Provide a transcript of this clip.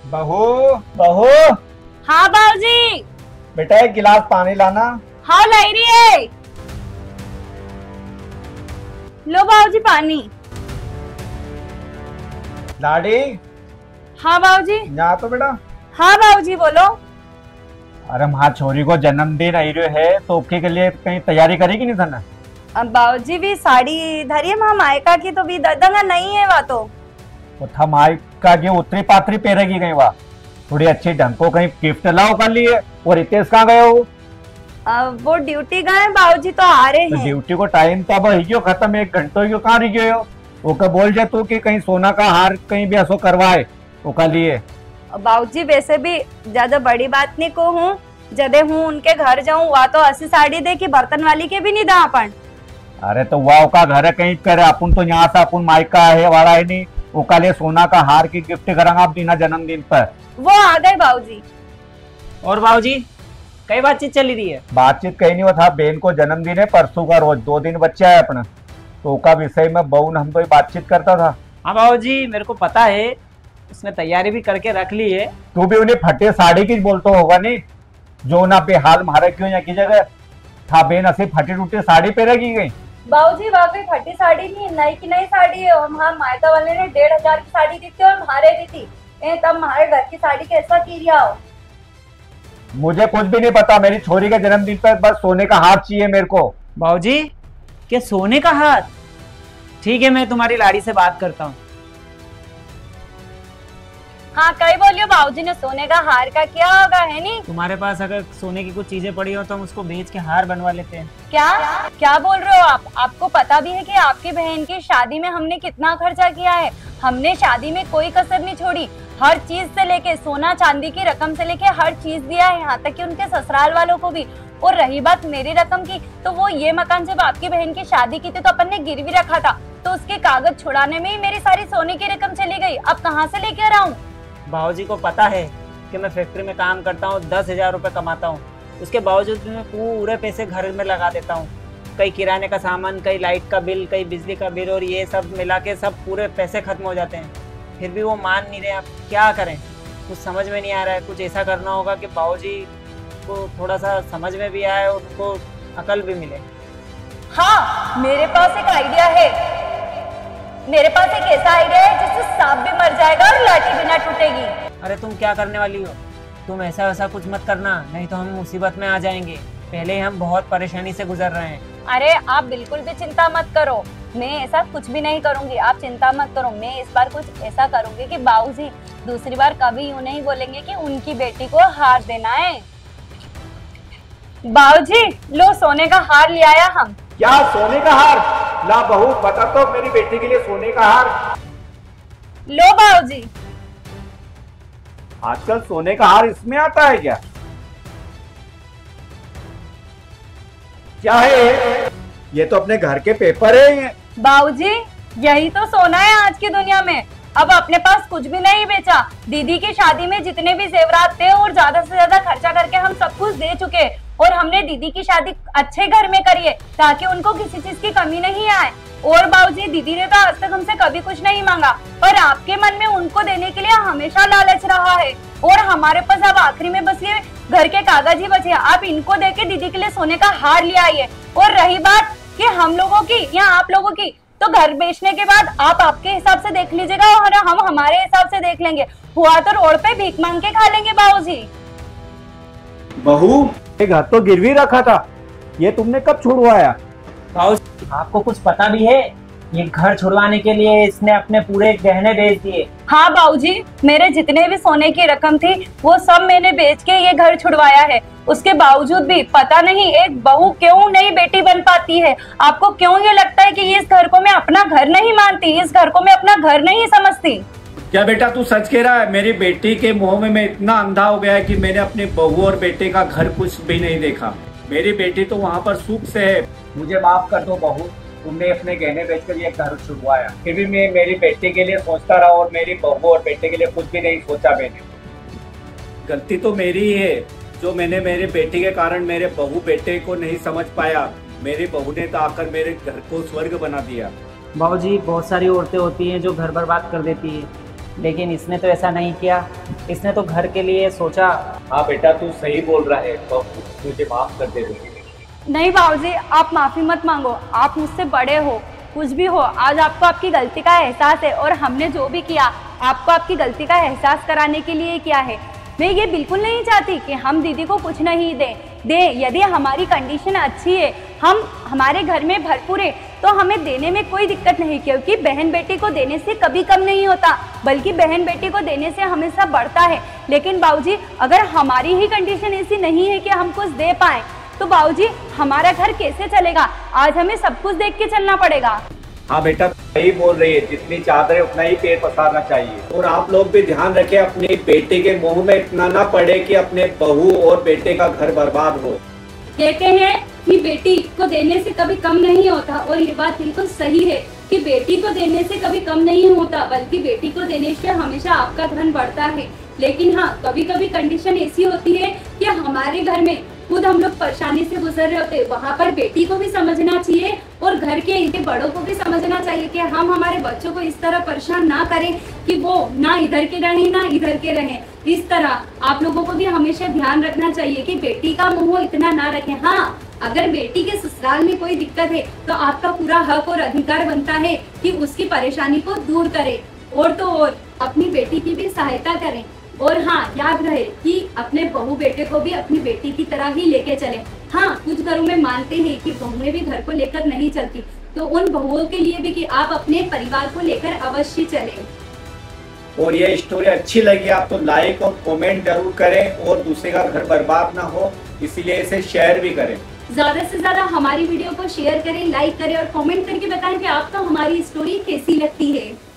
बहू बहू। हाँ बाबूजी। बेटा एक गिलास पानी लाना। हाँ लाई रही है। लो बाबूजी पानी। लाडी। हाँ बाबूजी। यहाँ तो बेटा। हाँ बाबूजी बोलो। अरे माँ छोरी को जन्मदिन आई रहे है तो उसके के लिए कहीं तैयारी करेगी नहीं था? अब बाबूजी भी साड़ी धरिए माँ मायका की तो भी दंगा नहीं है वह तो। वो था मायका की उतरी पात्री पहनेगी कहीं वहाँ थोड़ी अच्छी ढंग को कहीं गिफ्ट लाओ कर लिए। और रितेश कहाँ गए हो? वो ड्यूटी गए बाबूजी तो आ रहे हैं। ड्यूटी को टाइम तब ही खत्म 1 घंटों की कहाँ रह गए हो? वो का बोल जाए तू कि कहीं सोना का हार कहीं भी ऐसो करवाए वो का लिए। बाबूजी वैसे भी ज्यादा बड़ी बात नहीं को हूँ जदे हूँ उनके घर जाऊँ वह तो 80 साड़ी दे कि बर्तन वाली के भी नहीं दा अपन। अरे तो वाह का घर है कहीं करे अपन तो यहाँ से अपन मायका है वाला है नहीं वो का लिए सोना का हार की गिफ्ट करेंगे आप दीना जन्मदिन पर। वो आ गए बाबूजी। और बाबूजी कई बातचीत चली रही है? बातचीत कहीं नहीं हुआ था बेन को जन्मदिन है परसों का रोज 2 दिन बच्चा है अपना तो का विषय में बहू हम तो बातचीत करता था। हाँ बाबूजी मेरे को पता है उसने तैयारी भी करके रख ली है। तू भी उन्हें फटे साड़ी की बोलते होगा नहीं जो ना बेहाल मारे क्यों या की जगह था बेन ऐसे फटी टूटी साड़ी पहनेगी गई। बाबूजी वाकई फटी साड़ी नहीं नई की नई साड़ी है और वहाँ मायका वाले ने 1500 की साड़ी दी थी और हमारे दी थी तब हमारे घर की साड़ी कैसा किया हो। मुझे कुछ भी नहीं पता मेरी छोरी के जन्मदिन पर बस सोने का हाथ चाहिए मेरे को। बाबूजी क्या सोने का हाथ? ठीक है मैं तुम्हारी लाड़ी से बात करता हूँ। हाँ कई बोलियो बाबूजी ने सोने का हार का क्या होगा है नहीं? तुम्हारे पास अगर सोने की कुछ चीजें पड़ी हो तो हम उसको बेच के हार बनवा लेते हैं। क्या क्या बोल रहे हो आप? आपको पता भी है कि आपकी बहन की शादी में हमने कितना खर्चा किया है। हमने शादी में कोई कसर नहीं छोड़ी हर चीज से लेके सोना चांदी की रकम से लेके हर चीज दिया है यहाँ तक कि उनके ससुराल वालों को भी। और रही बात मेरी रकम की तो वो ये मकान जब आपकी बहन की शादी की थी तो अपन ने गिरवी रखा था तो उसके कागज छुड़ाने में ही मेरी सारी सोने की रकम चली गई। अब कहाँ से लेकर आऊँ? बाबूजी को पता है कि मैं फैक्ट्री में काम करता हूँ 10,000 रुपये कमाता हूँ उसके बावजूद भी मैं पूरे पैसे घर में लगा देता हूँ। कई किराने का सामान कई लाइट का बिल कई बिजली का बिल और ये सब मिला के सब पूरे पैसे खत्म हो जाते हैं फिर भी वो मान नहीं रहे। आप क्या करें कुछ समझ में नहीं आ रहा है। कुछ ऐसा करना होगा कि बाबूजी को थोड़ा सा समझ में भी आए और उनको अकल भी मिले। हाँ मेरे पास एक आइडिया है। मेरे पास एक ऐसा आइडिया है जिससे सांप भी मर जाएगा और लाठी भी ना टूटेगी। अरे तुम क्या करने वाली हो? तुम ऐसा वैसा कुछ मत करना नहीं तो हम मुसीबत में आ जाएंगे। पहले ही हम बहुत परेशानी से गुजर रहे हैं। अरे आप बिल्कुल भी चिंता मत करो मैं ऐसा कुछ भी नहीं करूंगी। आप चिंता मत करो मैं इस बार कुछ ऐसा करूंगी कि बाबूजी दूसरी बार कभी यूं नहीं बोलेंगे कि उनकी बेटी को हार देना है। बाबूजी लो सोने का हार ले आया हम। क्या सोने का हार? ला बहू बता तो मेरी बेटी के लिए सोने का हार। लो बाबूजी। आजकल सोने का हार इसमें आता है क्या? क्या है ये तो अपने घर के पेपर है। बाबूजी यही तो सोना है आज की दुनिया में। अब अपने पास कुछ भी नहीं बेचा। दीदी की शादी में जितने भी जेवरात थे और ज्यादा से ज्यादा खर्चा करके हम सब कुछ दे चुके और हमने दीदी की शादी अच्छे घर में करी है ताकि उनको किसी चीज की कमी नहीं आए। और बाबूजी दीदी ने तो आज तक हमसे कभी कुछ नहीं मांगा पर आपके मन में उनको देने के लिए हमेशा लालच रहा है और हमारे पास अब आखिरी में बस ये घर के कागज ही बचे। आप इनको देके दीदी के लिए सोने का हार ले आइए। और रही बात कि हम लोगों की या आप लोगों की तो घर बेचने के बाद आप आपके हिसाब से देख लीजिएगा और हम हमारे हिसाब से देख लेंगे। हुआ तो रोड पे भीख मांग के खा लेंगे बाबूजी। बहू एक घर तो गिरवी रखा था ये तुमने कब छुड़वाया? बाबूजी आपको कुछ पता भी है? ये घर छुड़वाने के लिए इसने अपने पूरे गहने बेच दिए। हाँ बाबूजी मेरे जितने भी सोने की रकम थी वो सब मैंने बेच के ये घर छुड़वाया है। उसके बावजूद भी पता नहीं एक बहू क्यों नहीं बेटी बन पाती है। आपको क्यों ये लगता है कि इस घर को मैं अपना घर नहीं मानती इस घर को मैं अपना घर नहीं समझती? क्या बेटा तू सच कह रहा है? मेरी बेटी के मोह में मैं इतना अंधा हो गया है कि मैंने अपने बहू और बेटे का घर कुछ भी नहीं देखा। मेरी बेटी तो वहाँ पर सुख से है। मुझे माफ कर दो बहू तुमने अपने गहने बेचकर ये घर छुड़वाया फिर भी मैं मेरी बेटी के लिए सोचता रहा और मेरी बहू और बेटे के लिए कुछ भी नहीं सोचा मैंने। गलती तो मेरी ही है जो मैंने मेरे बेटे के कारण मेरे बहू बेटे को नहीं समझ पाया। मेरी बहू ने तो आकर मेरे घर को स्वर्ग बना दिया। बाबूजी बहुत सारी औरतें होती हैं जो घर बर्बाद कर देती है लेकिन इसने तो ऐसा नहीं किया। इसने तो घर के लिए सोचा। हाँ बेटा, तू सही बोल रहा है, बहू मुझे माफ कर दे। नहीं बाबूजी, आप माफी मत मांगो, आप मुझसे बड़े हो, कुछ भी हो, आज आपको आपकी गलती का एहसास है और हमने जो भी किया आपको आपकी गलती का एहसास कराने के लिए किया है। मैं ये बिल्कुल नहीं चाहती कि हम दीदी को कुछ नहीं दें। यदि हमारी कंडीशन अच्छी है, हम हमारे घर में भरपूर है, तो हमें देने में कोई दिक्कत नहीं, क्योंकि बहन बेटी को देने से कभी कम नहीं होता, बल्कि बहन बेटी को देने से हमेशा बढ़ता है। लेकिन बाबूजी, अगर हमारी ही कंडीशन ऐसी नहीं है कि हम कुछ दे पाएँ, तो बाबूजी हमारा घर कैसे चलेगा? आज हमें सब कुछ देख के चलना पड़ेगा। हाँ बेटा, सही बोल रही है, जितनी चादर है उतना ही पैर पसारना चाहिए। और आप लोग भी ध्यान रखें, अपने बेटे के मुंह में इतना ना पड़े कि अपने बहू और बेटे का घर बर्बाद हो। कहते हैं कि बेटी को देने से कभी कम नहीं होता, और ये बात बिल्कुल सही है कि बेटी को देने से कभी कम नहीं होता, बल्कि बेटी को देने से हमेशा आपका धन बढ़ता है। लेकिन हाँ, कभी कभी कंडीशन ऐसी होती है कि हमारे घर में खुद हम लोग परेशानी से गुजर रहे होते, वहाँ पर बेटी को भी समझना चाहिए और घर के इनके बड़ों को भी समझना चाहिए कि हम हमारे बच्चों को इस तरह परेशान ना करें कि वो ना इधर के रहें ना इधर के रहें। इस तरह आप लोगों को भी हमेशा ध्यान रखना चाहिए कि बेटी का मुंह इतना ना रखें। हाँ, अगर बेटी के ससुराल में कोई दिक्कत है तो आपका पूरा हक और अधिकार बनता है कि उसकी परेशानी को दूर करें, और तो और अपनी बेटी की भी सहायता करें। और हाँ, याद रहे कि अपने बहू बेटे को भी अपनी बेटी की तरह ही लेके चलें। हाँ, कुछ घरों में मानते हैं कि बहुएं भी घर को लेकर नहीं चलती, तो उन बहुओं के लिए भी कि आप अपने परिवार को लेकर अवश्य चलें। और ये स्टोरी अच्छी लगी आप तो लाइक और कमेंट जरूर करें, और दूसरे का घर बर्बाद ना हो, इसीलिए इसे शेयर भी करें। ज्यादा से ज्यादा हमारी वीडियो को शेयर करें, लाइक करें और कमेंट करके बताएं कि आपको हमारी स्टोरी कैसी लगती है।